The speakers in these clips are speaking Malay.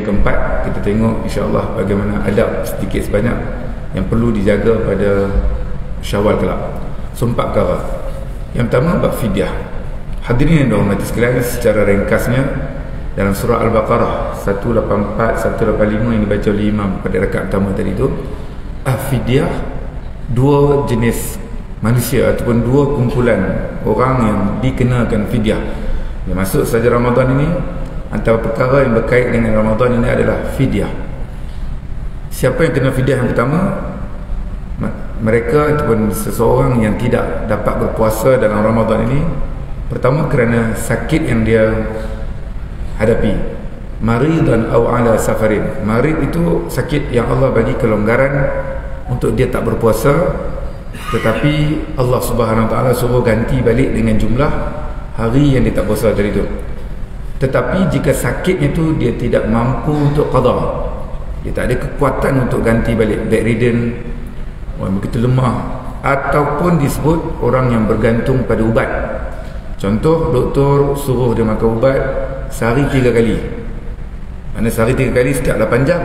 keempat, kita tengok insya-Allah bagaimana adab sedikit sebanyak yang perlu dijaga pada Syawal kelak. So 4 perkara. Yang pertama bab fidyah. Hadirin yang dirahmati sekalian, secara ringkasnya dalam surah Al-Baqarah 184 185 yang dibaca oleh imam pada rakaat pertama tadi itu, fidyah dua jenis manusia ataupun dua kumpulan orang yang dikenakan fidyah. Yang masuk saja Ramadan ini, antara perkara yang berkait dengan Ramadan ini adalah fidyah. Siapa yang kena fidyah yang pertama? Mereka ataupun seseorang yang tidak dapat berpuasa dalam Ramadan ini, pertama kerana sakit yang dia hadapi, maridan aw ala safarin. Marid itu sakit yang Allah bagi kelonggaran untuk dia tak berpuasa, tetapi Allah Subhanahu Wa Taala suruh ganti balik dengan jumlah hari yang dia tak puasa tadi itu. Tetapi jika sakitnya itu dia tidak mampu untuk qada, dia tak ada kekuatan untuk ganti balik, bedridden, orang begitu lemah, ataupun disebut orang yang bergantung pada ubat. Contoh, doktor suruh dia makan ubat sehari 3 kali. Mana sehari 3 kali setiap 8 jam.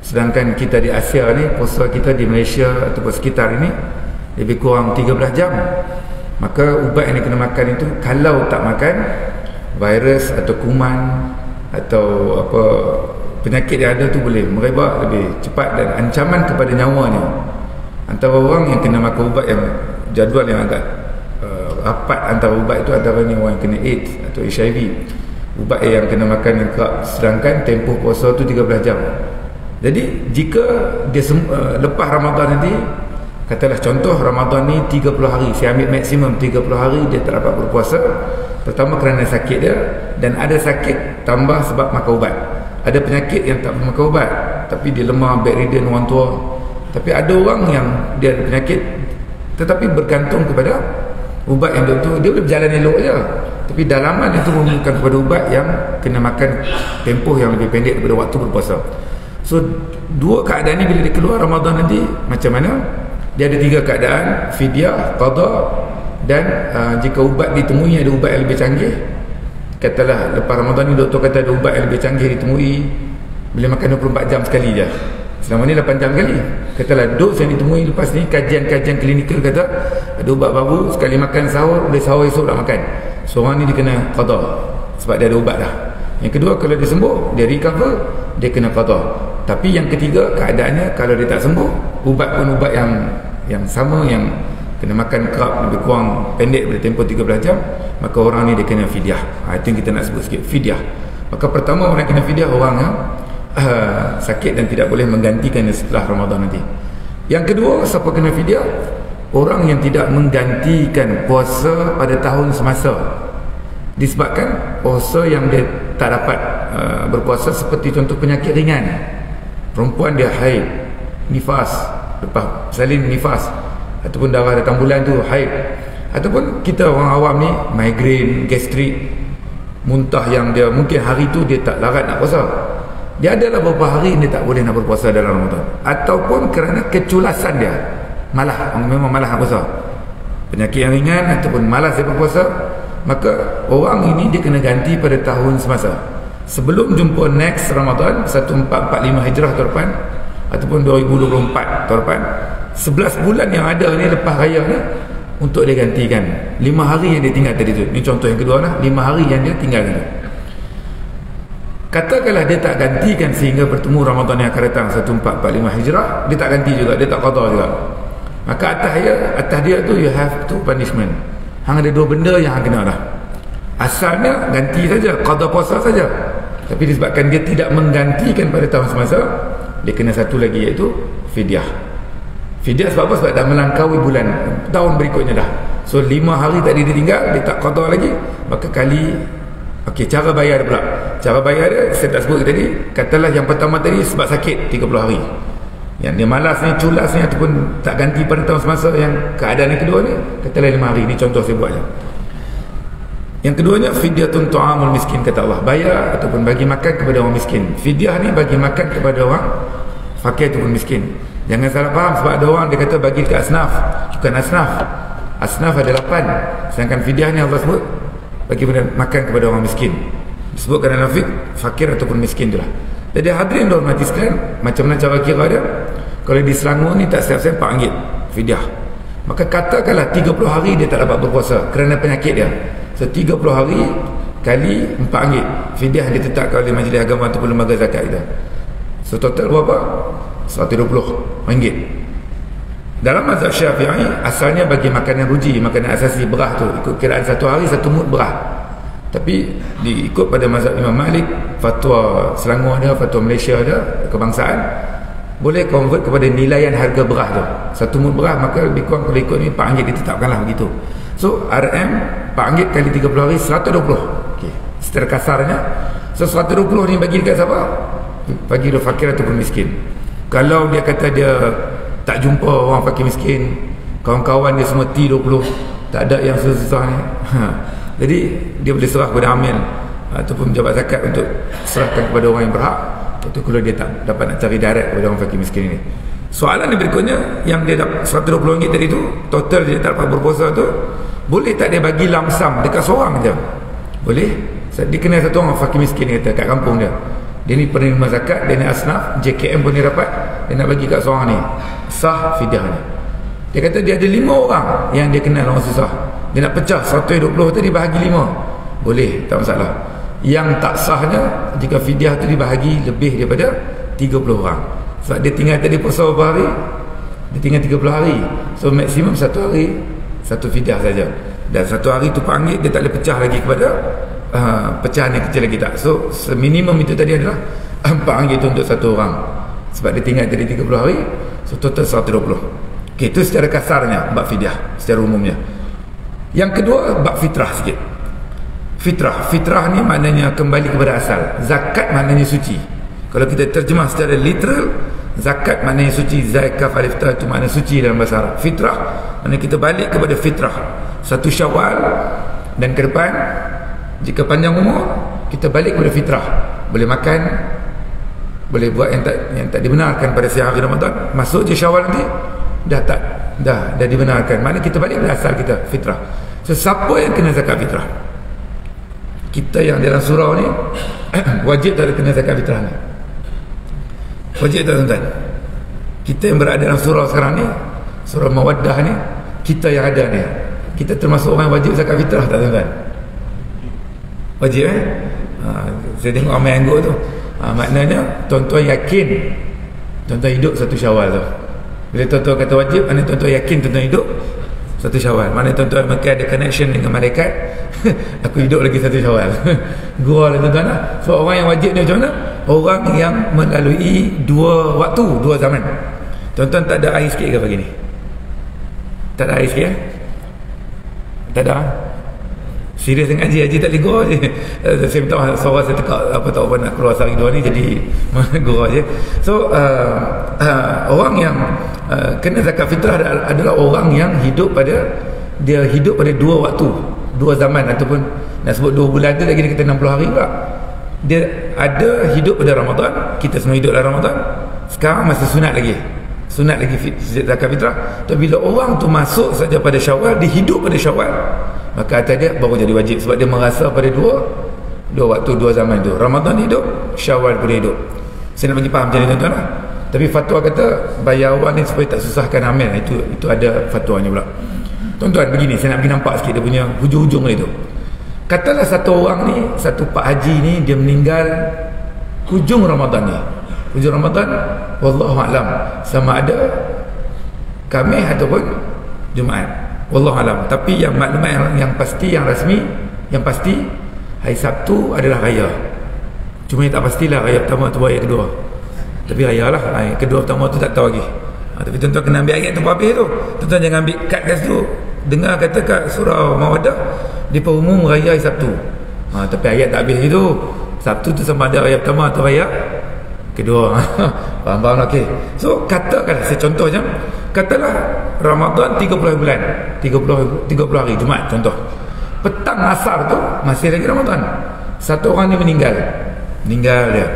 Sedangkan kita di Asia ni, puasa kita di Malaysia ataupun sekitar ini lebih kurang 13 jam. Maka ubat yang dia kena makan itu, kalau tak makan, virus atau kuman atau apa penyakit yang ada tu boleh merebak lebih cepat dan ancaman kepada nyawanya. Antara orang yang kena makan ubat yang jadual yang agak rapat antara ubat itu antaranya orang yang kena AIDS atau HIV. Ubat yang kena makan yang kerap, sedangkan tempoh puasa tu 13 jam. Jadi jika dia lepas Ramadan nanti, katalah contoh Ramadan ni 30 hari, saya ambil maksimum 30 hari dia tak dapat berpuasa. Pertama kerana sakit dia, dan ada sakit tambah sebab makan ubat. Ada penyakit yang tak makan ubat tapi dia lemah, bedridden, orang tua. Tapi ada orang yang dia ada penyakit tetapi bergantung kepada ubat yang betul, dia boleh berjalan elok je, tapi dalaman itu memerlukan kepada ubat yang kena makan tempoh yang lebih pendek daripada waktu berpuasa. So dua keadaan ni bila dia keluar Ramadan nanti macam mana? Dia ada 3 keadaan: fidyah, qada, dan jika ubat ditemui ada ubat yang lebih canggih. Katalah lepas Ramadan ni doktor kata ada ubat yang lebih canggih ditemui, boleh makan 24 jam sekali je. Selama ni 8 jam kali. Katalah dos yang ditemui lepas ni, kajian-kajian klinikal kata ada ubat baru, sekali makan sahur, boleh sahur esok dah makan. So orang ni dia kena qada sebab dia ada ubat dah. Yang kedua, kalau dia sembuh, dia recover, dia kena qada. Tapi yang ketiga keadaannya, kalau dia tak sembuh, ubat pun ubat yang sama, yang kena makan kerap lebih kurang pendek pada tempoh 13 jam, maka orang ni dia kena fidyah. Itu yang kita nak sebut sikit, fidyah. Maka pertama orang kena fidyah orang yang sakit dan tidak boleh menggantikan setelah Ramadan nanti. Yang kedua, siapa kena fidyah? Orang yang tidak menggantikan puasa pada tahun semasa, disebabkan puasa yang dia tak dapat berpuasa, seperti contoh penyakit ringan. Perempuan dia haid, nifas, lepas salin nifas, ataupun darah datang bulan tu haid, ataupun kita orang awam ni migraine, gastrik, muntah yang dia mungkin hari tu dia tak larat nak puasa, dia adalah beberapa hari dia tak boleh nak berpuasa dalam Ramadan, ataupun kerana keculasan dia malah, memang malah nak puasa, penyakit yang ringan ataupun malas dia berpuasa, maka orang ini dia kena ganti pada tahun semasa. Sebelum jumpa next Ramadan 1445 Hijrah tahun depan ataupun 2024 tahun depan, 11 bulan yang ada ni lepas raya ni untuk dia gantikan 5 hari yang dia tinggal tadi tu. Ni contoh yang kedua lah, 5 hari yang dia tinggal ni. Katakanlah dia tak gantikan sehingga bertemu Ramadan yang akan datang 1445 Hijrah, dia tak ganti juga, dia tak qada juga, maka atas dia tu you have to punishment. Hang ada 2 benda yang hang kena dah. Asalnya ganti saja, qada puasa saja, tapi disebabkan dia tidak menggantikan pada tahun semasa, dia kena satu lagi, iaitu fidyah. Fidyah sebab apa? Sebab dah melangkaui bulan tahun berikutnya dah. So 5 hari tadi dia tinggal, dia tak qada lagi, maka kali. Okey, cara bayar dia pula. Cara bayar dia saya tak sebut tadi. Katalah yang pertama tadi sebab sakit 30 hari, yang dia malas ni, culas ni, ataupun tak ganti pada tahun semasa, yang keadaan yang kedua ni katalah 5 hari. Ni contoh saya buat je. Yang keduanya fidyatun ta'amul miskin, kata Allah, bayar ataupun bagi makan kepada orang miskin. Fidyah ni bagi makan kepada orang fakir ataupun miskin. Jangan salah faham, sebab ada orang dia kata bagi ke asnaf. Bukan asnaf. Asnaf ada 8, sedangkan fidyah ni Allah sebut bagi makan kepada orang miskin. Disebutkan dalam fiqh fakir ataupun miskin itulah. Jadi hadirin dihormati sekalian, macam mana cara kira dia? Kalau di Selangor ni tak siap-siap RM4 fidyah. Maka katakanlah 30 hari dia tak dapat berpuasa kerana penyakit dia. So 30 hari kali RM4 fidyah yang ditetapkan oleh Majlis Agama ataupun lembaga zakat kita. So total berapa? RM120. Dalam mazhab Syafi'i asalnya bagi makanan ruji, makanan asasi beras tu ikut kiraan 1 hari 1 mud beras. Tapi diikut pada mazhab Imam Malik, fatwa Selangor ada, fatwa Malaysia ada, kebangsaan boleh convert kepada nilaian harga beras tu. 1 mud beras maka lebih kurang kalau ikut ni RM4 ditetapkanlah begitu. So RM RM4 kali 30 hari 120. Okey. Secara kasarnya, so 120 ni bagi dekat siapa? Bagi dia fakir ataupun miskin. Kalau dia kata dia tak jumpa orang fakir miskin, kawan-kawan dia semua T20, tak ada yang susah-susah ni, jadi dia boleh serah kepada amil ataupun pejabat zakat untuk serahkan kepada orang yang berhak. Itu kalau dia tak dapat nak cari direct kepada orang fakir miskin ini. Soalan yang berikutnya, yang dia dapat RM120 tadi tu, total dia tak dapat berpuasa tu, boleh tak dia bagi lamsam dekat seorang je? Boleh. Dia kenal satu orang fakir miskin kata kat kampung dia, dia ni penerima zakat, dia ni asnaf, JKM pun dia dapat, dia nak bagi kat seorang ni, sah fidyah ni. Dia kata dia ada 5 orang yang dia kenal orang susah, dia nak pecah 120 tu dia bahagi 5, boleh, tak masalah. Yang tak sahnya jika fidyah tu dibahagi lebih daripada 30 orang. Sebab dia tinggal tadi puasa berapa hari? Dia tinggal 30 hari. So maksimum 1 hari 1 fidyah saja. Dan 1 hari tu RM4 dia tak boleh pecah lagi kepada pecahan yang kecil lagi tak. So seminimum itu tadi adalah RM4 itu untuk 1 orang. Sebab dia tinggal tadi 30 hari, so total 120. Okay, itu secara kasarnya bab fidyah secara umumnya. Yang kedua bab fitrah sikit. Fitrah ni maknanya kembali kepada asal. Zakat maknanya suci. Kalau kita terjemah secara literal, zakat maknanya suci. Zakaf alif ta itu makna suci dalam bahasa Arab. Fitrah maknanya kita balik kepada fitrah. 1 Syawal dan ke depan, jika panjang umur, kita balik kepada fitrah. Boleh makan, boleh buat yang tak dibenarkan pada siang hari Ramadan. Masuk je Syawal nanti dah dibenarkan. Maknanya kita balik kepada asal kita, fitrah. So siapa yang kena zakat fitrah? Kita yang dalam surau ni wajib tak ada kena zakat fitrah ni? Wajib tak tuan-tuan? Kita yang berada dalam surau sekarang ni, surau Mawaddah ni, kita yang ada ni, kita termasuk orang yang wajib zakat fitrah tak tuan-tuan? Wajib saya tengok ramai angguk tu, maknanya tuan-tuan yakin tuan-tuan hidup 1 Syawal tu. Bila tuan-tuan kata wajib, maknanya tuan-tuan yakin tuan-tuan hidup 1 Syawal. Maknanya tuan-tuan mungkin ada connection dengan malaikat. Aku hidup lagi 1 Syawal. Gua lah tuan-tuan lah. So orang yang wajib ni macam mana? Orang yang melalui 2 waktu, 2 zaman. Tuan-tuan tak ada air sikit ke pagi ni? Tak ada air sikit Tak ada. Serius dengan haji tak boleh gurau je. Saya minta maaf, suara saya tekak apa tak apa nak keluar sehari 2 ni, jadi gurau je. So orang yang kena zakat fitrah adalah orang yang hidup pada 2 waktu, 2 zaman, ataupun nak sebut 2 bulan tu lagi dia kata 60 hari pula. Dia ada hidup pada Ramadan, kita semua hidup dalam Ramadan. Sekarang masih sunat lagi zakat fitrah. Tapi bila orang tu masuk saja pada Syawal, dia hidup pada Syawal, maka atas dia baru jadi wajib. Sebab dia merasa pada dua waktu, 2 zaman tu, Ramadan hidup, Syawal pun hidup. Saya nak bagi faham macam ni tuan-tuan lah. Tapi fatwa kata bayar awal ni supaya tak susahkan amil. Itu ada fatwanya pula. Tuan-tuan begini, saya nak bagi nampak sikit dia punya hujung-hujung ni tu. Katalah satu orang ni, satu pak haji ni, dia meninggal hujung Ramadan ni. Hujung Ramadan, wallahu a'lam, sama ada Khamis ataupun Jumaat, wallahu a'lam. Tapi yang maklumat yang pasti, yang rasmi, yang pasti hari Sabtu adalah raya. Cuma yang tak pastilah raya pertama atau raya kedua. Tapi raya lah, kedua pertama tu tak tahu lagi. Tapi tuan-tuan kena ambil ayat tu habis tu. Tuan-tuan jangan ambil kad kat situ. Dengar kata kat surau Mawaddah di umum raya hari Sabtu. Tapi ayat tak habis itu. Sabtu tu sama ada raya pertama atau raya kedua. Faham-faham? Okey. So katakanlah, saya contoh je, katalah Ramadan 30 bulan, 30 hari Jumaat contoh. Petang asar tu masih lagi Ramadan. Satu orang ni meninggal dia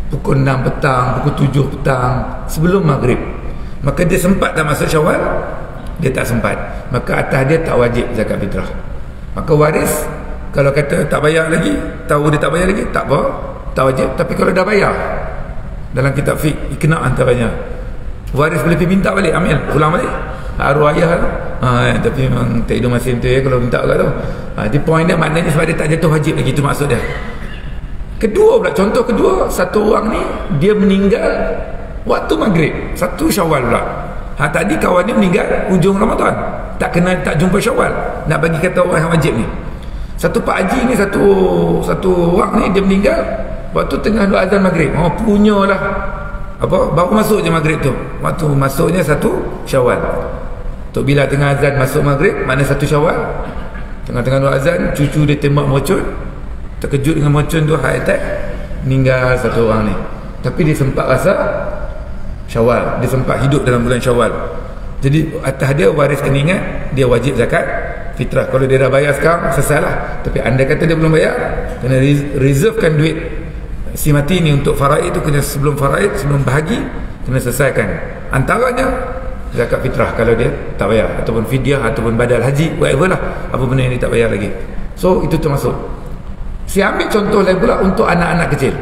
pukul 6 petang, pukul 7 petang, sebelum maghrib. Maka dia sempat tak masuk Syawal? Dia tak sempat. Maka atas dia tak wajib zakat fitrah. Maka waris kalau kata tak bayar lagi, tahu dia tak bayar lagi, tak apa, tak wajib. Tapi kalau dah bayar, dalam kitab fiqh ikna antaranya, waris boleh pergi minta balik, ambil pulang balik arwah ayah tu. Tapi memang tak hidup masing tu ya, kalau minta kat tu. Di point dia maknanya sebab dia tak jatuh wajib lagi, itu maksud dia. Kedua pula, contoh kedua, satu orang ni dia meninggal waktu maghrib 1 Syawal pula. Tadi kawan dia meninggal hujung Ramadan, tak jumpa Syawal, nak bagi kata orang yang wajib ni. Satu Pak Haji ni, satu orang ni dia meninggal waktu tengah dua azan maghrib. Punyalah baru masuk je maghrib tu, waktu masuknya 1 Syawal. Tu bila tengah azan masuk maghrib, mana 1 Syawal, tengah-tengah dua azan, cucu dia tembak mercun, terkejut dengan mercun tu, heart attack, meninggal satu orang ni. Tapi dia sempat rasa Syawal, dia sempat hidup dalam bulan Syawal. Jadi atas dia waris kena ingat, dia wajib zakat fitrah. Kalau dia dah bayar sekarang, selesai lah. Tapi anda kata dia belum bayar, kena reservekan duit si mati ni untuk faraid tu, kena sebelum faraid, sebelum bahagi, kena selesaikan. Antaranya zakat fitrah kalau dia tak bayar, ataupun fidyah, ataupun badal haji, whatever lah, apa benda yang dia tak bayar lagi. So itu termasuk. Saya ambil contoh lain pula untuk anak-anak kecil.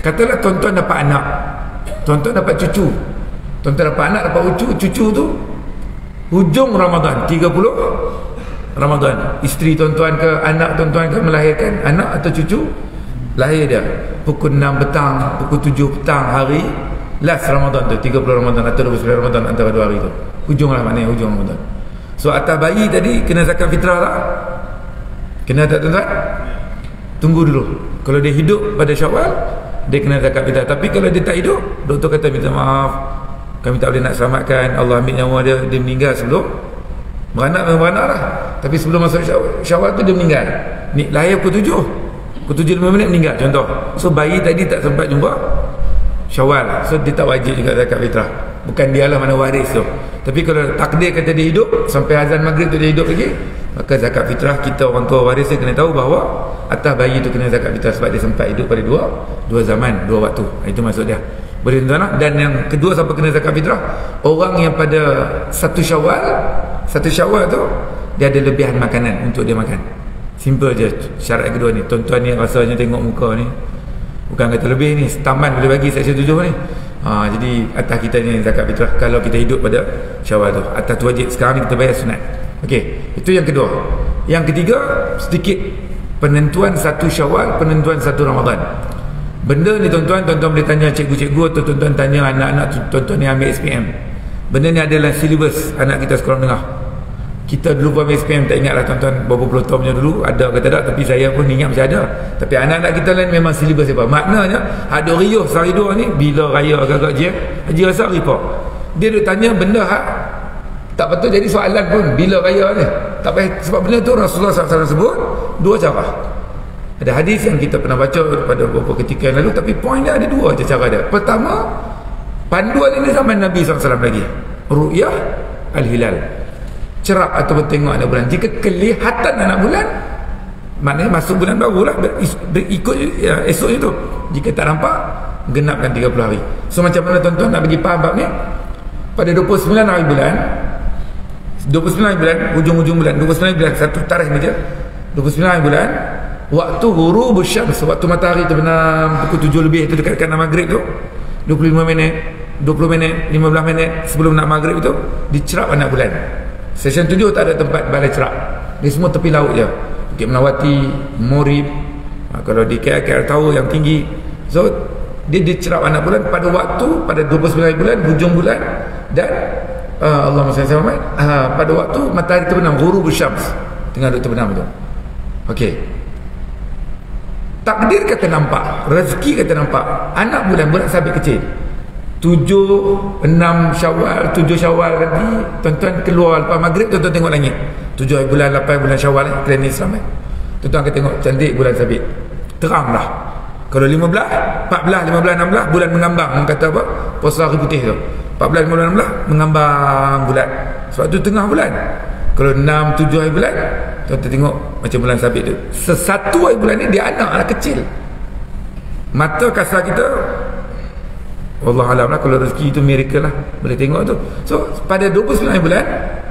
Katalah tuan-tuan dapat anak, tuan-tuan dapat cucu, tuan-tuan dapat anak, dapat cucu tu hujung Ramadan, 30 Ramadan, isteri tuan-tuan ke anak tuan-tuan ke melahirkan anak atau cucu, lahir dia pukul 6 petang, pukul 7 petang hari last Ramadan tu, 30 Ramadan atau 29 Ramadan, antara 2 hari tu hujung lah, maknanya hujung Ramadan. So atas bayi tadi kena zakat fitrah tak? Kena tak tuan-tuan? Tunggu dulu. Kalau dia hidup pada Syawal, dia kena zakat fitrah. Tapi kalau dia tak hidup, doktor kata minta maaf, kami tak boleh nak selamatkan, Allah ambil nyawa dia, dia meninggal sebelum beranak lah. Tapi sebelum masuk Syawal tu dia meninggal. Ni lahir pukul 7 5 minit meninggal contoh. So bayi tadi tak sempat jumpa Syawal, so dia tak wajib juga zakat fitrah. Bukan dia lah mana waris tu. Tapi kalau takdir kata dia hidup sampai azan maghrib tu dia hidup lagi, maka zakat fitrah kita orang tua waris dia kena tahu bahawa atas bayi tu kena zakat fitrah sebab dia sempat hidup pada dua zaman, 2 waktu. Itu maksud dia. Boleh tuan-tuan. Dan yang kedua siapa kena zakat fitrah? Orang yang pada 1 Syawal tu dia ada lebihan makanan untuk dia makan. Simple je syarat kedua ni. Tuan-tuan ni rasanya tengok muka ni, bukan kata lebih ni, taman boleh bagi seksyen 7 ni. Jadi atas kita ni zakat fitrah kalau kita hidup pada Syawal tu. Atas tu wajib, sekarang ni kita bayar sunat. Okey, itu yang kedua. Yang ketiga, sedikit penentuan 1 Syawal, penentuan 1 Ramadan. Benda ni tuan-tuan boleh tanya cikgu-cikgu atau tuan-tuan tanya anak-anak tuan-tuan yang ambil SPM. Benda ni adalah silibus anak kita sekolah menengah. Kita dulu ambil SPM, tak ingatlah tuan-tuan berapa puluh tahun punya dulu ada ke tak, tapi saya pun ingat macam ada. Tapi anak-anak kita lain memang silibus apa. Maknanya ada riuh sehari dua ni, bila raya agak-agak je Haji Rasa report, dia duk tanya benda tak betul jadi soalan pun bila raya ni. Tak payah, sebab benda tu Rasulullah SAW sebut 2 cara. Ada hadis yang kita pernah baca pada beberapa ketika yang lalu, tapi poin dia ada 2 je cara dia. Pertama, panduan ini zaman Nabi SAW lagi, ru'yah al-hilal, cerap atau bertengok anak bulan. Jika kelihatan anak bulan, maknanya masuk bulan baru lah, ikut esoknya tu. Jika tak nampak, genapkan 30 hari. So macam mana tuan-tuan nak bagi faham bab ni? Pada 29 hari bulan, 29 hari bulan, hujung-hujung bulan, 29 bulan, satu tarikh ni je, 29 hari bulan, waktu ghurub syams, waktu matahari terbenam pukul 7 lebih tu, dekat-dekat nak maghrib tu, 25 minit, 20 minit, 15 minit sebelum nak maghrib tu, dicerap anak bulan. Seksyen 7 tak ada tempat balai cerap, dia semua tepi laut je, Bukit Melawati, Morib, kalau di KL tahu yang tinggi. So dia dicerap anak bulan pada waktu, pada 29 bulan, hujung bulan, dan Allahumma salli alaihi wasallam, pada waktu matahari terbenam, ghurub syams, tengah duk terbenam tu. Okey, takdir kata nampak, rezeki kata nampak, anak bulan sabit kecil, 7, 6 Syawal, 7 Syawal tadi, tuan-tuan keluar lepas maghrib, tuan-tuan tengok langit, 7 hari bulan, 8 bulan Syawal, kalian Islam tuan-tuan akan tengok cantik bulan sabit, terang lah. Kalau 15, 14, 15, 16 bulan mengambang, orang kata apa, puasa hari putih tu, 14, 15, 16 mengambang bulan, sebab tu tengah bulan. Kalau 6, 7 hari bulan, tuan-tuan tengok macam bulan sabit tu. Sesatu hari bulan ni dia anak kecil, mata kasar kita Allah alam lah, kalau rezeki itu miracle lah, boleh tengok tu. So pada 29 bulan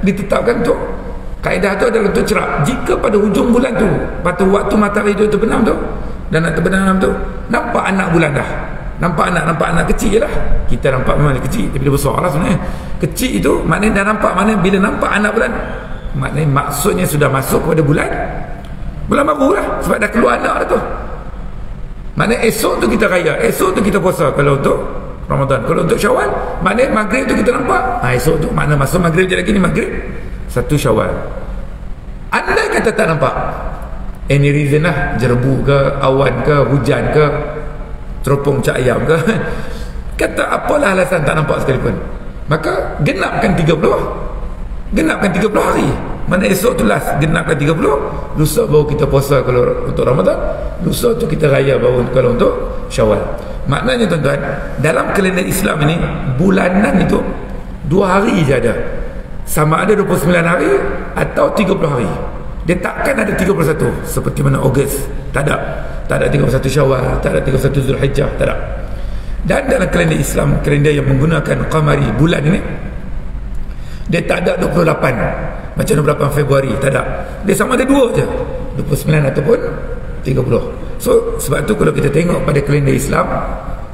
ditetapkan tu, kaedah tu adalah untuk cerap. Jika pada hujung bulan tu, pada waktu matahari itu terbenam tu dan nak terbenam tu, nampak anak bulan dah. Nampak anak kecil je lah. Kita nampak memang dia kecil, tapi dia besar lah sebenarnya. Kecil itu maknanya dah nampak. Maknanya bila nampak anak bulan, maknanya maksudnya sudah masuk kepada bulan baru lah, sebab dah keluar anak dah tu. Maknanya esok tu kita raya, esok tu kita puasa kalau untuk Ramadan. Kalau untuk Syawal, maknanya maghrib tu kita nampak, esok tu maknanya masuk maghrib je lagi ni, maghrib 1 Syawal. Andai kata tak nampak, any reason lah, jerebu ke, awan ke, hujan ke, teropong cak ayam ke, kata apalah alasan tak nampak sekalipun, maka genapkan 30 hari. Mana esok tu last, genapkan 30, lusa baru kita puasa kalau untuk Ramadan, lusa tu kita raya baru kalau untuk Syawal. Maknanya tuan-tuan, dalam kalender Islam ini, bulanan itu 2 hari je ada, sama ada 29 hari atau 30 hari. Dia takkan ada 31 seperti mana Ogos. Tak ada 31 Syawal, tak ada 31 Zulhijjah, tak ada. Dan dalam kalender Islam, kalender yang menggunakan qamari, bulan ini, dia tak ada 28 macam 28 Februari, tak ada. Dia sama ada 2 je, 29 ataupun 30. So sebab tu kalau kita tengok pada kalender Islam,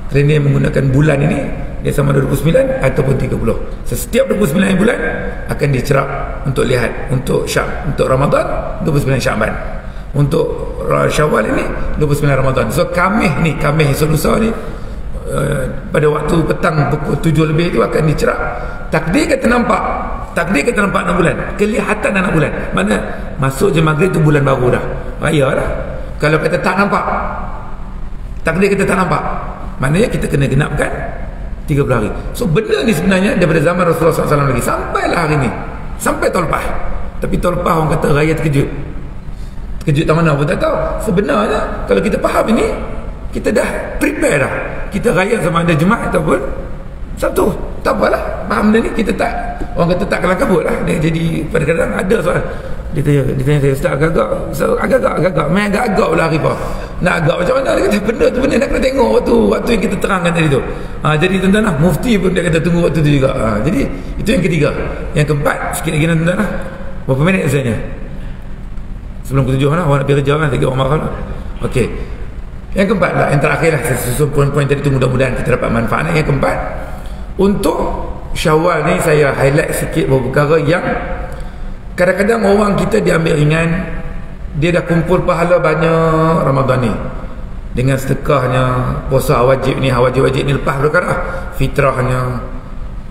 kalender yang menggunakan bulan ini, dia sama ada 29 ataupun 30. Setiap 29 bulan akan dicerap untuk lihat. Untuk untuk Ramadan 29 Syaban, untuk Syawal ini 29 Ramadan. So Khamis esok lusa ni, pada waktu petang pukul 7 lebih itu akan dicerap. Takdir kata nampak anak bulan, kelihatan anak bulan. Mana masuk je maghrib tu bulan baru dah, raya dah. Kalau kata tak nampak, takdir kata tak nampak, maknanya kita kena genapkan 30 hari. So benda ni sebenarnya daripada zaman Rasulullah SAW lagi, sampailah hari ni, sampai tahun lepas. Tapi tahun lepas orang kata raya terkejut tak mana pun tak tahu. Sebenarnya kalau kita faham ini, kita dah prepare dah. Kita raya sama ada Jumaat ataupun Sabtu, tak apalah. Faham benda ni, kita tak, orang kata tak kalah kabut lah. Dia jadi pada kadang ada soal, dia tanya saya, Ustaz agak-agak main agak-agak pula Arifah. Nak agak macam mana? Dia kata benda tu benda nak kena tengok waktu yang kita terangkan tadi tu. Jadi tuan-tuan lah, mufti pun dia kata tunggu waktu tu juga. Jadi itu yang ketiga. Yang keempat, sikit lagi tuan-tuan lah. Berapa minit sebenarnya? Sebelum ke-7 lah, orang nak pergi kerja kan, lagi orang marah lah. Okey. Yang keempat lah, yang terakhir lah, susun poin-poin tadi tu, mudah-mudahan kita dapat manfaat. Yang keempat, untuk Syawal ni saya highlight sikit beberapa perkara yang kadang-kadang orang kita diambil ringan. Dia dah kumpul pahala banyak Ramadan ni, dengan sedekahnya, puasa wajib ni, wajib-wajib ni lepas perkara, fitrahnya,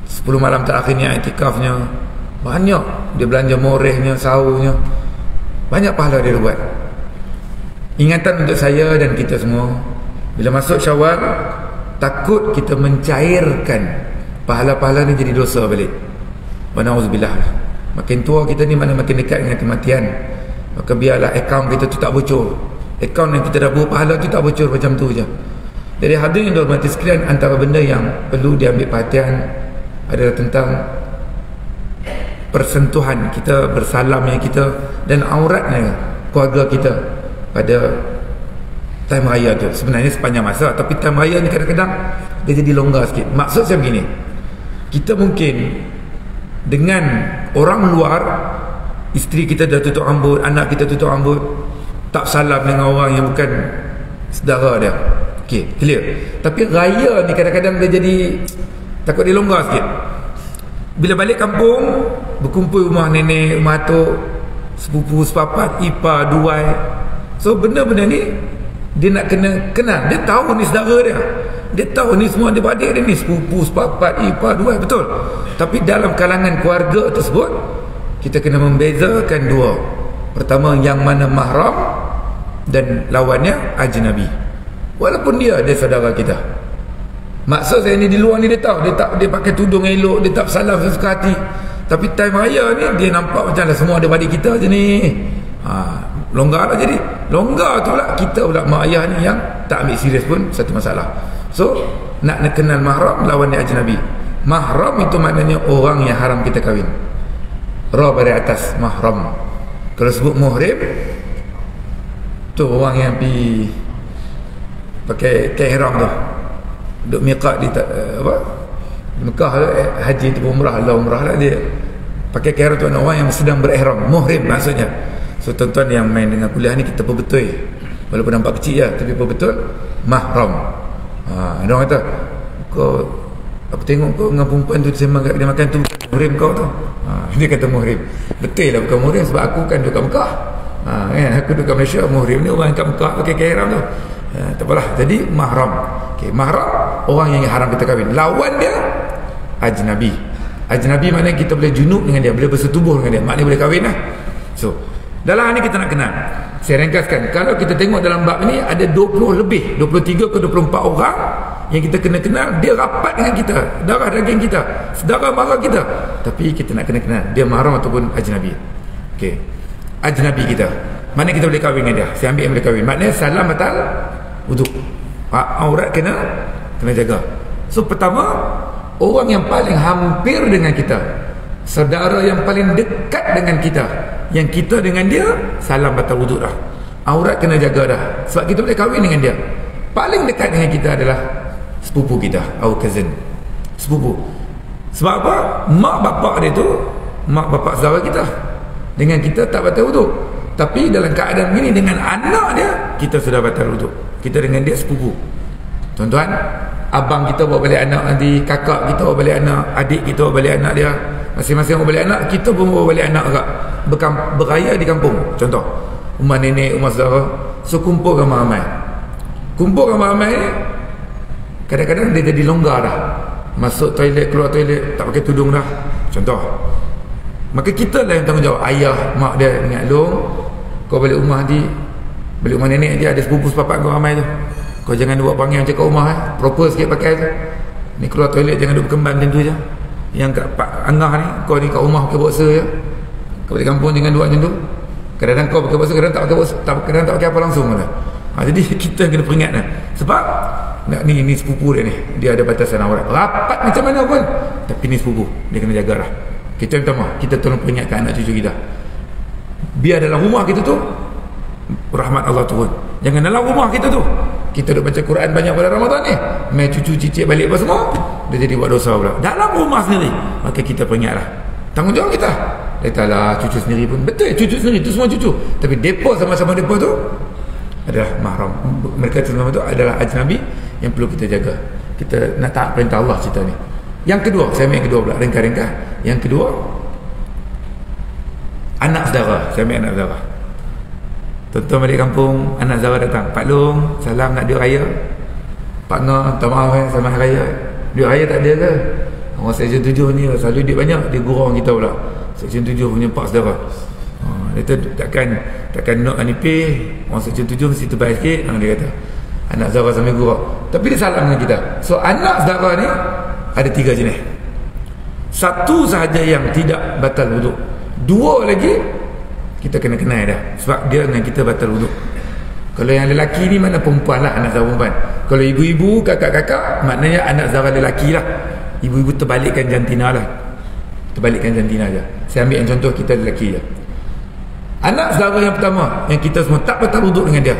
10 malam terakhirnya, iktikafnya, banyak dia belanja morehnya, sahurnya, banyak pahala dia buat. Ingatan untuk saya dan kita semua, bila masuk Syawal, takut kita mencairkan pahala-pahala ni jadi dosa balik. Na'udzubillah. Makin tua kita ni, mana makin dekat dengan kematian, maka biarlah akaun kita tu tak bocor. Akaun yang kita dah buat pahala tu tak bocor macam tu je. Jadi hadirin yang dihormati sekalian, antara benda yang perlu diambil perhatian adalah tentang persentuhan kita, bersalamnya kita dan auratnya keluarga kita pada time raya tu. Sebenarnya sepanjang masa, tapi time raya ni kadang-kadang dia jadi longgar sikit. Maksud saya begini, kita mungkin dengan orang luar, isteri kita dah tutup rambut, anak kita tutup rambut, tak salam dengan orang yang bukan saudara dia. Okey, clear. Tapi raya ni kadang-kadang dia jadi, takut dia longgar sikit. Bila balik kampung, berkumpul rumah nenek, rumah atuk, sepupu, sepapat, ipar, duai. So benda-benda ni dia nak kena kenal. Dia tahu ni saudara dia, dia tahu ni semua adik-adik dia ni, sepupu, sepapat, ipar, duai, betul. Tapi dalam kalangan keluarga tersebut, kita kena membezakan dua. Pertama, yang mana mahram, dan lawannya ajnabi. Walaupun dia saudara kita. Maksud saya ni, di luar ni dia tahu, dia pakai tudung elok, dia tak salam sesuka hati. Tapi time raya ni dia nampak macam lah semua adik-adik kita je ni. Longgar lah. Jadi longgar tu pula, kita pula mak ayah ni yang tak ambil serius pun satu masalah. So nak kenal mahram, lawan dia ajnabi. Mahram itu maknanya orang yang haram kita kahwin. Ra dari atas mahram. Kalau sebut muhrim, tu orang yang pergi pakai ihram tu, duk miqat di Mekah, haji tu umrah lah, dia pakai ihram tu, orang yang sedang berihram, muhrim maksudnya. So tuan-tuan yang main dengan kuliah ni, kita pun betul, walaupun nampak kecil je, tapi pun betul mahram. Dia orang kata, kau, aku tengok kau dengan perempuan tu sembang kat kedai makan tu, muhrim kau tu. Dia kata muhrim. Betul lah bukan muhrim, sebab aku kan duduk kat Mekah. Kan? Aku duduk kat Malaysia. Muhrim ni orang kat Mekah pakai ihram tu. Tak apalah. Jadi mahram. Mahram orang yang haram kita kahwin. Lawan dia ajnabi. Ajnabi maknanya kita boleh junub dengan dia, boleh bersetubuh dengan dia, maknanya boleh kahwin lah. So dalam ni kita nak kenal, saya ringkaskan, kalau kita tengok dalam bab ni ada 20 lebih, 23 ke 24 orang yang kita kena kenal. Dia rapat dengan kita, darah daging kita, saudara mara kita, tapi kita nak kena kenal dia mahram ataupun ajnabi. Okey, ajnabi kita, mana kita boleh kahwin dengan dia. Saya ambil yang boleh kahwin, maknanya salam batal wuduk, aurat kena jaga. So pertama, orang yang paling hampir dengan kita, saudara yang paling dekat dengan kita, yang kita dengan dia salam batal wuduk dah, aurat kena jaga dah, sebab kita boleh kahwin dengan dia. Paling dekat dengan kita adalah sepupu kita, our cousin, sepupu. Sebab apa? Mak bapak dia tu, mak bapak saudara kita, dengan kita tak batal wuduk. Tapi dalam keadaan begini, dengan anak dia, kita sudah batal wuduk. Kita dengan dia sepupu. Tuan-tuan, abang kita bawa balik anak nanti, kakak kita bawa balik anak, adik kita bawa balik anak dia, masing-masing bawa balik anak, kita pun bawa balik anak agak beraya di kampung. Contoh, rumah nenek, rumah saudara. So kumpul ramai-ramai. Kumpul ramai-ramai ni, kadang-kadang dia jadi longgar dah. Masuk toilet, keluar toilet, tak pakai tudung dah. Contoh. Maka kita lah yang tanggungjawab. Ayah, mak dia ingat, long, kau balik rumah nanti, balik rumah nenek dia, ada sepupu sepapak kau ramai tu. Kau jangan buat panggil macam kat rumah, proper sikit pakai tu. Ni keluar toilet jangan duduk berkembang macam tu je. Yang kat Pak Angah ni, kau ni kat rumah pakai boxer je. Kau balik kampung jangan buat macam tu. Kadang-kadang kau pakai boxer, kadang tak pakai boxer, kadang tak pakai apa langsung lah. Jadi kita kena peringat lah. Sebab ni sepupu dia ni, dia ada batasan aurat. Rapat macam mana pun, tapi ni sepupu, dia kena jaga lah. Kita minta maaf, kita tolong peringatkan anak cucu kita. Biar dalam rumah kita tu rahmat Allah turun. Jangan dalam rumah kita tu kita duk baca Quran banyak pada Ramadan ni, mai cucu cicit balik apa semua, dia jadi buat dosa pula dalam rumah sendiri. Maka kita peringatlah, tanggungjawab kita. Letaklah cucu sendiri pun, betul cucu sendiri tu semua cucu, tapi depa sama-sama depa tu adalah mahram. Mereka sama tu adalah ajnabi yang perlu kita jaga. Kita nak taat perintah Allah cerita ni. Yang kedua, saya ambil yang kedua pula, ringkas-ringkas. Yang kedua, anak saudara. Saya ambil anak saudara. Tuan-tuan balik kampung, anak saudara datang, Pak Long, salam nak duit raya. Pak Ngah, minta maaf selamat hari raya. Duit raya tak ada ke? Orang Seksyen 7 ni selalu duit banyak, dia gurau kita pula. Seksyen 7 punya pak saudara. Dia takkan nak nipih, orang Seksyen 7 mesti terbaik sikit. Dia kata anak saudara sambil gurau, tapi dia salam dengan kita. So anak saudara ni ada 3 jenis. Satu sahaja yang tidak batal wuduk, 2 lagi kita kena kenal dah, sebab dia dengan kita batal wuduk. Kalau yang lelaki ni mana perempuan lah, anak saudara perempuan. Kalau ibu-ibu, kakak-kakak, maknanya anak saudara lelaki lah. Ibu-ibu terbalikkan jantina lah, terbalikkan jantina je. Saya ambil yang contoh kita lelaki je. Anak saudara yang pertama yang kita semua tak batal wuduk dengan dia,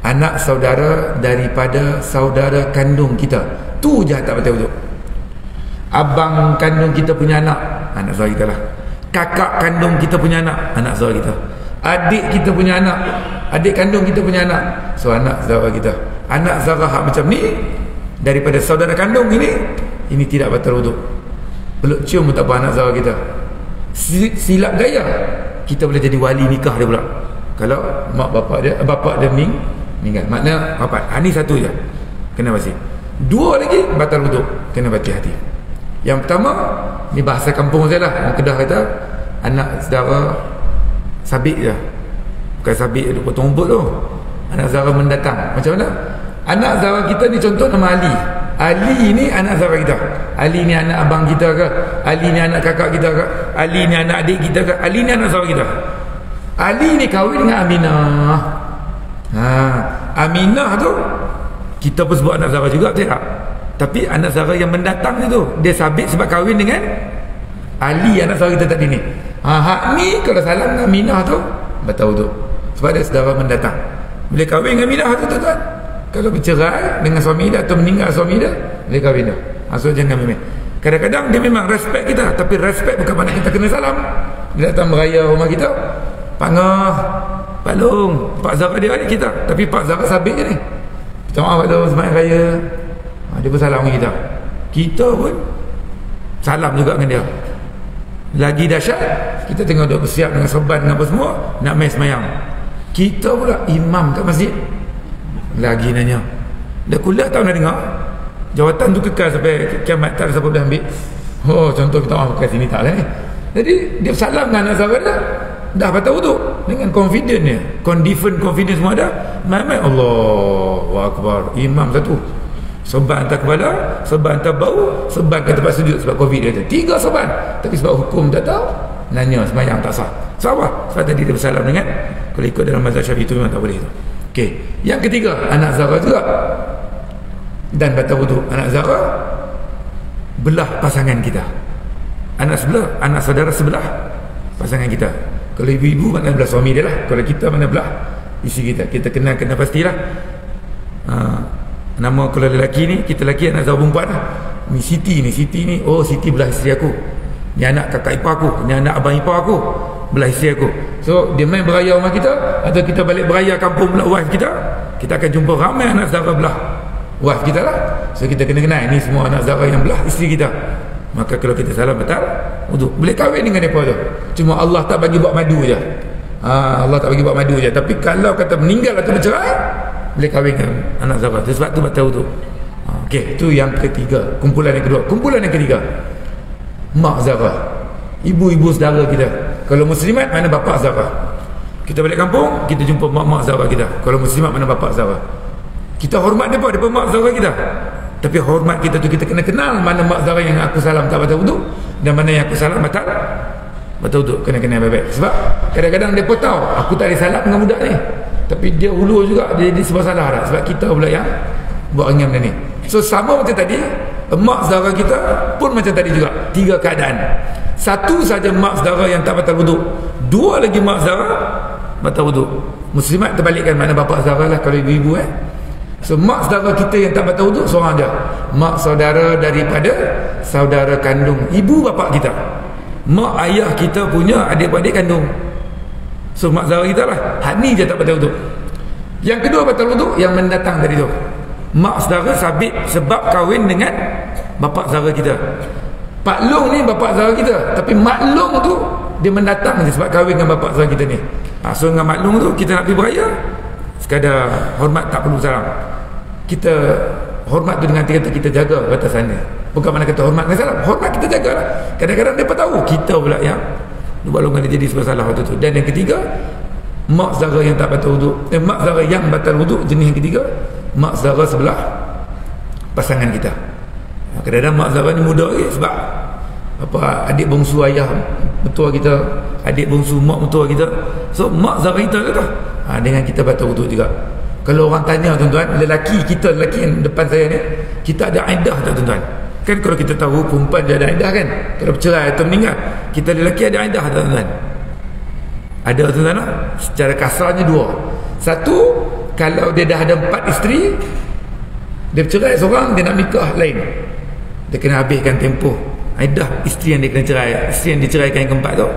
anak saudara daripada saudara kandung kita, tu je tak batal wuduk. Abang kandung kita punya anak saudara kita lah. Kakak kandung kita punya anak saudara kita. Adik kita punya anak, adik kandung kita punya anak, so anak saudara kita. Anak saudara hak macam ni daripada saudara kandung ini tidak batal wuduk. Peluk cium pun tak apa anak saudara kita. Silap gaya kita boleh jadi wali nikah dia pula kalau mak bapak dia meninggal. Maknanya apa? Ni satu je kena basi. 2 lagi batal wuduk, kena bati hati. Yang pertama, ni bahasa kampung saya lah, orang Kedah kata anak saudara sabit je, bukan sabit dia potong rumput tu, anak saudara mendatang. Macam mana? Anak saudara kita ni contoh nama Ali. Ali ni anak saudara kita. Ali ni anak abang kita ke? Ali ni anak kakak kita ke? Ali ni anak adik kita ke? Ali ni anak saudara kita. Ali ni kahwin dengan Aminah. Aminah tu kita pun sebut anak saudara juga, betul tak? Tapi anak saudara yang mendatang tu dia sabit sebab kahwin dengan Ali, anak saudara kita tadi ni. Hak ni kalau salam dengan Aminah tu batal wuduk, sebab dia saudara mendatang. Boleh kahwin dengan Aminah tu tuan-tuan. Kalau bercerai dengan suami dia atau meninggal suami dia, boleh kahwin dah. So jangan memang. Kadang-kadang dia memang respect kita, tapi respect bukan makna kita kena salam. Dia datang beraya rumah kita, Pak Ngah, Pak Long, Pak Zara dia adik kita, tapi Pak Zara sabit je ni. Minta maaf waktu sembahyang raya. Dia pun salam dengan kita. Kita pun salam juga dengan dia. Lagi dahsyat, kita tengok dia bersiap dengan serban dengan apa semua, nak main sembahyang. Kita pula imam kat masjid lagi nanya. Dah kuliah tahu nak dengar. Jawatan tu kekal sampai kiamat, tak ada siapa boleh ambil. Oh, contoh kita orang kat sini tak lah ni. Jadi dia salam dengan anak sahabat dia, dah patah wuduk dengan confident dia, confidence semua dah. Mai Allahu Akbar, imam satu serban hantar kepala, serban hantar bau, serban kat tempat sujud sebab covid dia tu. 3 serban. Tapi sebab hukum tak tahu, nanya sembahyang tak sah. Sebab apa? Sebab tadi dia bersalam dengan, kalau ikut dalam mazhab Syafi'i itu memang tak boleh tu. Okey, yang ketiga, anak Zara juga dan batal wuduk. Anak Zara belah pasangan kita. Anak sebelah, anak saudara sebelah pasangan kita. Kalau ibu-ibu mana belah suami dia lah. Kalau kita mana belah isteri kita. Kita kena pastilah. Nama kalau lelaki ni, kita lelaki anak Zara perempuan lah. Ni Siti ni. Oh, Siti belah isteri aku. Ni anak kakak ipar aku. Ni anak abang ipar aku, belah isteri aku. So dia main beraya rumah kita, atau kita balik beraya kampung belah wife kita, kita akan jumpa ramai anak Zara belah wife kita lah. So kita kena kenal ni semua anak Zara yang belah isteri kita. Maka kalau kita salam batal wuduk. Boleh kahwin dengan mereka tu, cuma Allah tak bagi buat madu je. Allah tak bagi buat madu je. Tapi kalau kata meninggal atau bercerai, boleh kahwin dengan anak Zara. Sebab tu batal wuduk. Okey, tu yang ketiga. Kumpulan yang kedua. Kumpulan yang ketiga, mak Zara, ibu-ibu saudara kita. Kalau muslimat, mana bapa Zara. Kita balik kampung, kita jumpa mak-mak Zara kita. Kalau muslimat, mana bapa Zara. Kita hormat mereka, mereka mak Zara kita. Tapi hormat kita tu, kita kena kenal mana mak Zara yang aku salam tak batal wuduk, dan mana yang aku salam batal wuduk. Kena kenal baik-baik. Sebab kadang-kadang mereka tahu aku tak ada salam dengan budak ni, tapi dia hulur juga, dia jadi sebab salah dah. Sebab kita pula yang buat angin benda ni. So sama macam tadi, mak saudara kita pun macam tadi juga. 3 keadaan. Satu saja mak saudara yang tak batal wuduk, 2 lagi mak saudara batal wuduk. Muslimat terbalikkan, mana bapa saudara lah kalau ibu-ibu So mak saudara kita yang tak batal wuduk seorang aja. Mak saudara daripada saudara kandung ibu bapa kita. Mak ayah kita punya adik-adik kandung. So mak saudara kita lah. Hak ni je tak batal wuduk. Yang kedua batal wuduk yang mendatang tadi tu. Mak saudara sabit sebab kahwin dengan bapa saudara kita. Pak Long ni bapa saudara kita, tapi Mak Long tu dia mendatang je sebab kahwin dengan bapa saudara kita ni. So dengan Mak Long tu kita nak pergi beraya, sekadar hormat, tak perlu salam. Kita hormat tu dengan kata kita jaga batasan dia. Bukan mana kata hormat dengan salam, hormat kita jagalah. Kadang-kadang mereka tahu kita pula yang balongan dia jadi sebab salah waktu tu. Dan yang ketiga, mak saudara yang tak batal wuduk, mak saudara yang batal wuduk. Jenis yang ketiga, mak saudara sebelah pasangan kita. Kadang-kadang mak saudara ni muda lagi sebab apa, adik bongsu ayah mertua kita, adik bongsu mak mertua kita. So mak saudara kita tu dengan kita batal wuduk juga. Kalau orang tanya tuan-tuan, lelaki yang depan saya ni, kita ada iddah tak tuan-tuan? Kan kalau kita tahu perempuan dia ada iddah kan, kalau bercerai atau meninggal, kita lelaki ada iddah tak tuan-tuan? Ada tuan-tuan. Secara kasarnya 2. Satu, kalau dia dah ada 4 isteri, dia bercerai seorang, dia nak nikah lain, dia kena habiskan tempoh iddah isteri yang dia kena cerai. Isteri yang diceraikan yang keempat tu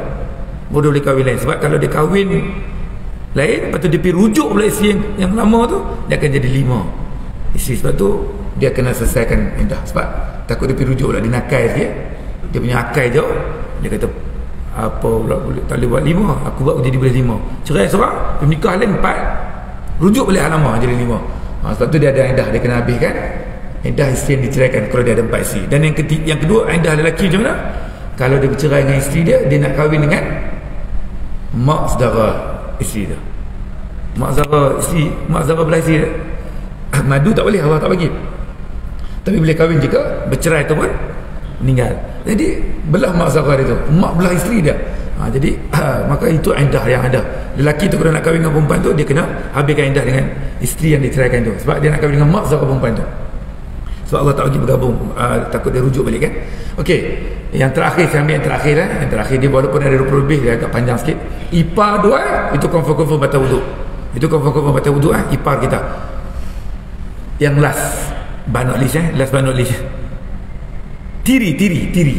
baru boleh kahwin lain. Sebab kalau dia kahwin lain, lepas tu dia pergi rujuk pula isteri yang lama tu, dia akan jadi 5 isteri. Sebab tu dia kena selesaikan iddah. Sebab takut dia pergi rujuk pula, dia nakal sikit, dia punya akal je, dia kata apa pula tak boleh buat 5, aku buat jadi boleh 5. Cerai seorang, dia nikah lain 4, rujuk balik hal lama jadi 5. Sebab tu dia ada iddah, dia kena habiskan iddah isteri yang diceraikan kalau dia ada 4 isteri. Dan yang kedua, iddah lelaki macam mana? Kalau dia bercerai dengan isteri dia nak kahwin dengan mak saudara isteri dia. Mak saudara belah isteri dia. Madu tak boleh, Allah tak bagi. Tapi boleh kahwin jika bercerai ataupun meninggal. Jadi belah mak saudara dia tu, mak belah isteri dia. Jadi maka itu iddah yang ada. Lelaki tu kalau nak kahwin dengan perempuan tu, dia kena habiskan iddah dengan isteri yang diceraikan tu, sebab dia nak kahwin dengan mak saudara perempuan tu. Sebab Allah tak bagi bergabung, takut dia rujuk balik kan. Okey, yang terakhir saya ambil yang terakhir lah. Yang terakhir dia walaupun ada 20 lebih, dia agak panjang sikit. Ipar 2 itu confirm batal wuduk. Itu confirm batal wuduk ipar kita. Yang last but not least Tiri.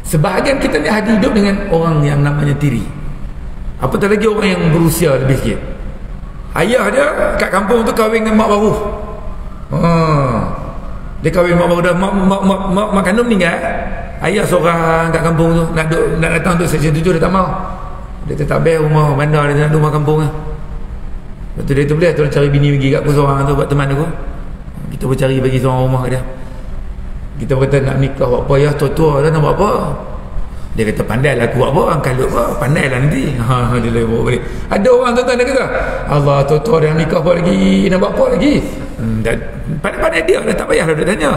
Sebahagian kita ni ada hidup dengan orang yang namanya tiri. Apatah lagi orang yang berusia lebih sikit. Ayah dia kat kampung tu kahwin dengan mak baru. Dia kahwin mak baru dah, mak kandung meninggal. Ayah seorang kat kampung tu nak datang untuk Seksyen 7, dia tak mau. Dia tak bayar rumah bandar, dia nak rumah kampung lah. Lepas tu dia tu boleh tolong cari bini pergi kat aku seorang tu, buat teman aku. Kita pun cari bagi seorang rumah kat dia. Kita berkata nak nikah buat apa, ya tua-tua dah nak buat apa. Dia kata pandai lah aku buat apa, kalut apa, pandai lah nanti. Dia lagi bawa balik. Ada orang tuan-tuan dia kata, Allah tua-tua dah nikah buat lagi, nak buat apa lagi. Pandai-pandai dia dah, tak payahlah dia tanya.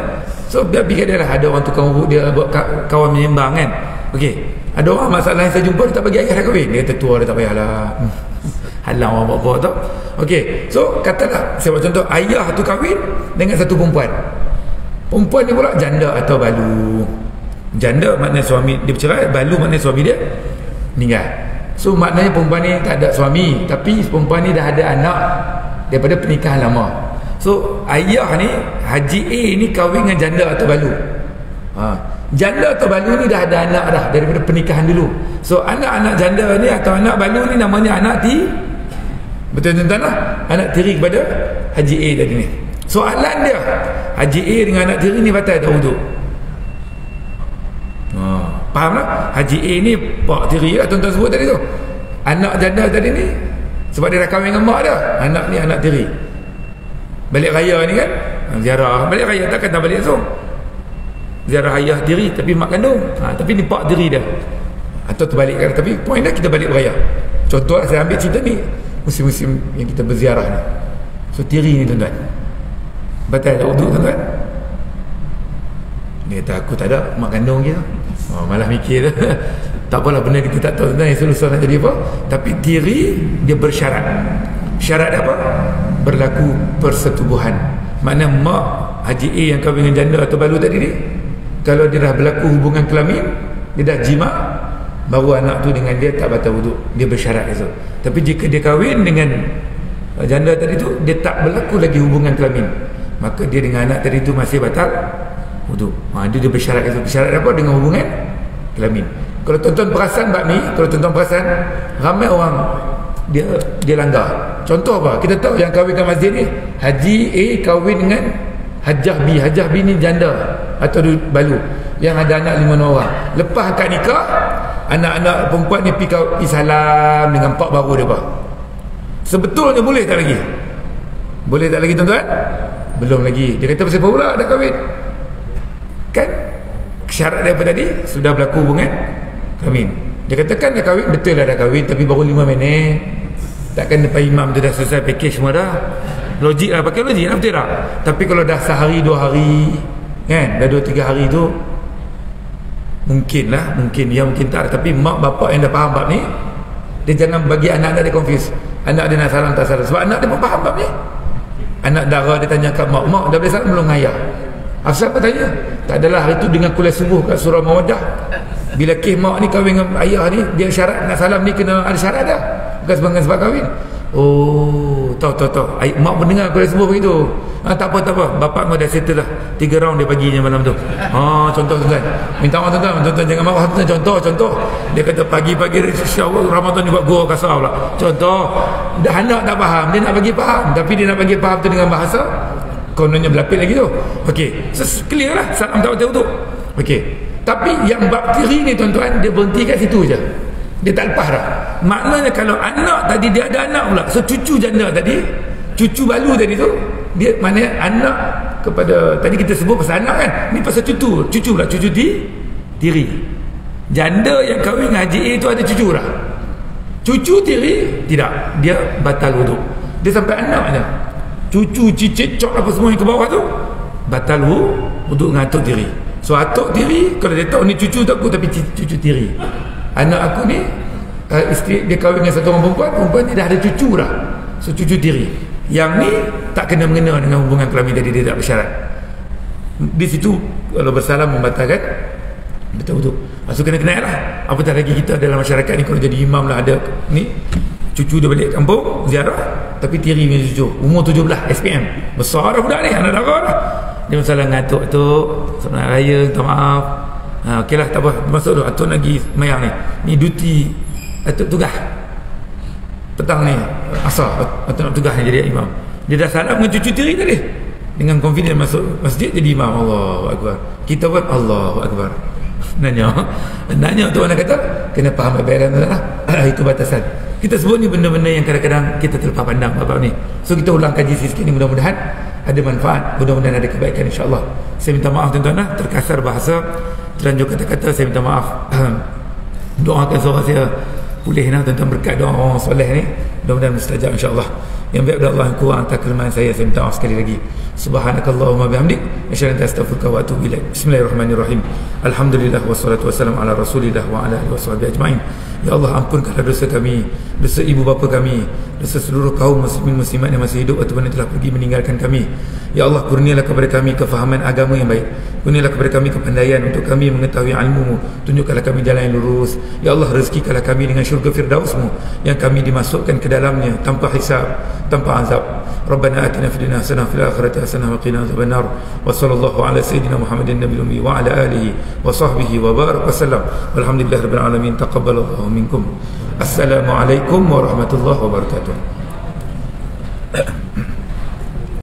So biar dia lah, ada orang tukang urut dia buat kawan menyembang kan. Okey, ada orang masalah yang saya jumpa, dia tak bagi ayah dah kahwin. Dia kata tua dah, tak payahlah. Halang orang buat apa tau. Okey, so katalah saya buat contoh, ayah tu kahwin dengan satu perempuan. Perempuan ni pula janda atau balu. Janda maknanya suami dia bercerai, balu maknanya suami dia meninggal. So maknanya perempuan ni tak ada suami, tapi perempuan ni dah ada anak daripada pernikahan lama. So ayah ni, Haji A ni kahwin dengan janda atau balu. Janda atau balu ni dah ada anak dah daripada pernikahan dulu. So anak-anak janda ni atau anak balu ni namanya anak betul tuan-tuan lah, anak tiri kepada Haji A tadi ni. Soalan dia, Haji A dengan anak tiri ni batal tak wuduk? Faham tak? Haji A ni pak tiri lah tuan-tuan sebut tadi tu. Anak janda tadi ni sebab dia dah kahwin dengan mak dia, anak ni anak tiri. Balik raya ni kan, ziarah balik raya, takkan tak balik so. Ziarah ayah tiri tapi mak kandung. Tapi ni pak tiri dia. Atau terbalikkan, tapi poin dah kita balik beraya. Contoh saya ambil cerita ni musim-musim yang kita berziarah ni. So tiri ni tuan-tuan, batal tak wuduk tuan-tuan? Dia kata aku tak ada, mak kandung je. Malah mikir tak apalah, benda kita tak tahu tuan-tuan, yang susah nak jadi apa. Tapi tiri dia bersyarat. Syarat apa? Berlaku persetubuhan. Makna mak Haji A yang kahwin dengan janda atau balu tadi ni, kalau dia dah berlaku hubungan kelamin, dia dah jima, baru anak tu dengan dia tak batal wuduk. Dia bersyarat itu. Tapi jika dia kahwin dengan janda tadi tu, dia tak berlaku lagi hubungan kelamin, maka dia dengan anak tadi tu masih batal wuduk. Dia bersyarat itu. Bersyarat apa? Dengan hubungan kelamin. Kalau tuan-tuan perasan bab ni, kalau tuan-tuan perasan, ramai orang dia langgar. Contoh apa? Kita tahu yang kahwin kat masjid ni, Haji A kahwin dengan Hajjah B. Hajjah B ni janda atau balu yang ada anak 5 orang. Lepas akad nikah, anak-anak perempuan ni pergi salam dengan pak baru dia pak. Sebetulnya boleh tak lagi? Boleh tak lagi tuan-tuan? Belum lagi. Dia kata pasal apa pula dah kahwin? Kan syarat daripada tadi sudah berlaku hubungan kahwin. Dia katakan dah kahwin, betul lah dah kahwin, tapi baru 5 minit. Takkan depan imam tu dah selesai package semua dah. Logik lah, pakai logik lah, betul tak? Tapi kalau dah sehari 2 hari kan, dah 2-3 hari tu mungkin lah, mungkin ya, mungkin tak. Tapi mak bapak yang dah faham bab ni, dia jangan bagi anak-anak dia confuse. Anak dia nak salam tak salam, sebab anak dia pun faham bab ni. Anak dara dia tanya kat mak, mak dah boleh salam belum ayah? Asal apa tanya? Tak adalah, hari tu dengan kuliah subuh kat surah Mawaddah, bila kes mak ni kahwin dengan ayah ni, dia syarat nak salam ni kena ada syarat dah, bukan sebab kahwin. Oh, tahu. Mak mendengar kuliah subuh begitu. Tak apa, bapak kau dah settle lah 3 round dia paginya malam tu. Contoh tuan, minta maaf tuan, jangan marah tuan. Contoh dia kata pagi-pagi insya-Allah Ramadan ni buat gua kasar pula. Contoh, dah anak tak faham, dia nak bagi faham, tapi dia nak bagi faham tu dengan bahasa kononnya berlapis lagi tu. Okey, clear lah, salam tak betul tu. Okey, tapi yang bab tiri ni tuan-tuan, dia berhenti kat situ je, dia tak lepas dah. Maknanya kalau anak tadi, dia ada anak pula, so cucu janda tadi, cucu balu tadi tu, dia maknanya anak kepada, tadi kita sebut pasal anak kan, ni pasal cucu pula, cucu tiri. Janda yang kahwin dengan Haji A tu ada cucu dah. Cucu tiri tidak, dia batal wuduk. Dia sampai anak je, cucu cicit cok apa semua yang ke bawah tu batal wuduk dengan atuk tiri. So atuk tiri, kalau dia tahu ni cucu tak aku, tapi cucu tiri. Anak aku ni isteri dia kahwin dengan satu orang perempuan ni dah ada cucu dah, so cucu tiri. Yang ni tak kena mengena dengan hubungan kelamin tadi, dia tak bersyarat. Di situ kalau bersalam membatalkan betul-betul. So kena lah. Apatah lagi kita dalam masyarakat ni, kalau jadi imam lah, ada ni cucu dia balik kampung ziarah, tapi tiri punya cucu umur 17 SPM, besar dah budak ni, anak darah dah. Dia masalah dengan atuk-atuk, selamat raya, minta maaf. Okey lah, tak apa, masuk dulu. Atuk lagi mayang ni duty atuk tugas petang ni asal, atuk nak tugas ni jadi imam. Dia dah salam dengan cucu tiri tadi, dengan confident masuk masjid jadi imam. Allahu akbar. Kita buat Allahu akbar. Nanya untuk mana kata kena faham baik-baik lah. Itu batasan. Kita sebut ni benda-benda yang kadang-kadang kita terlepas pandang bab ni. So kita ulang kaji sikit ni, mudah-mudahan ada manfaat, mudah-mudahan ada kebaikan insya-Allah. Saya minta maaf tuan-tuan, terkasar bahasa, terlanjur kata-kata, saya minta maaf. Doakan suara saya pulih tuan-tuan berkat doa orang soleh ni, mudah-mudahan mustajab insya-Allah. Yang baik dari Allah yang kurang atas kelemahan saya minta maaf sekali lagi. Subhanakallahumma bihamdik asyhadu an la ilaha illa anta astaghfiruka wa atubu ilaik. Bismillahirrahmanirrahim. Alhamdulillah wassalatu wassalamu ala Rasulillah wa ala alihi washabbihi ajmain. Ya Allah, ampunkanlah dosa kami, dosa ibu bapa kami, dosa seluruh kaum muslimin muslimat yang masih hidup ataupun yang telah pergi meninggalkan kami. Ya Allah, kurnialah kepada kami kefahaman agama yang baik. Kurnialah kepada kami kepandaian untuk kami mengetahui ilmu-Mu. Tunjukkanlah kami jalan yang lurus. Ya Allah, rezekikanlah kami dengan syurga Firdaus-Mu yang kami dimasukkan ke dalamnya tanpa hisab, tanpa azab. Rabbana atina fid dunya hasanah wa fil akhirati hasanah wa qina adzabannar. Wa sallallahu ala sayyidina Muhammadin nabiyil ummi wa ala alihi wa sahbihi wa baraka wasallam. Walhamdulillahirabbil alamin. Taqabbalallahu minkum. Assalamualaikum warahmatullahi wabarakatuh.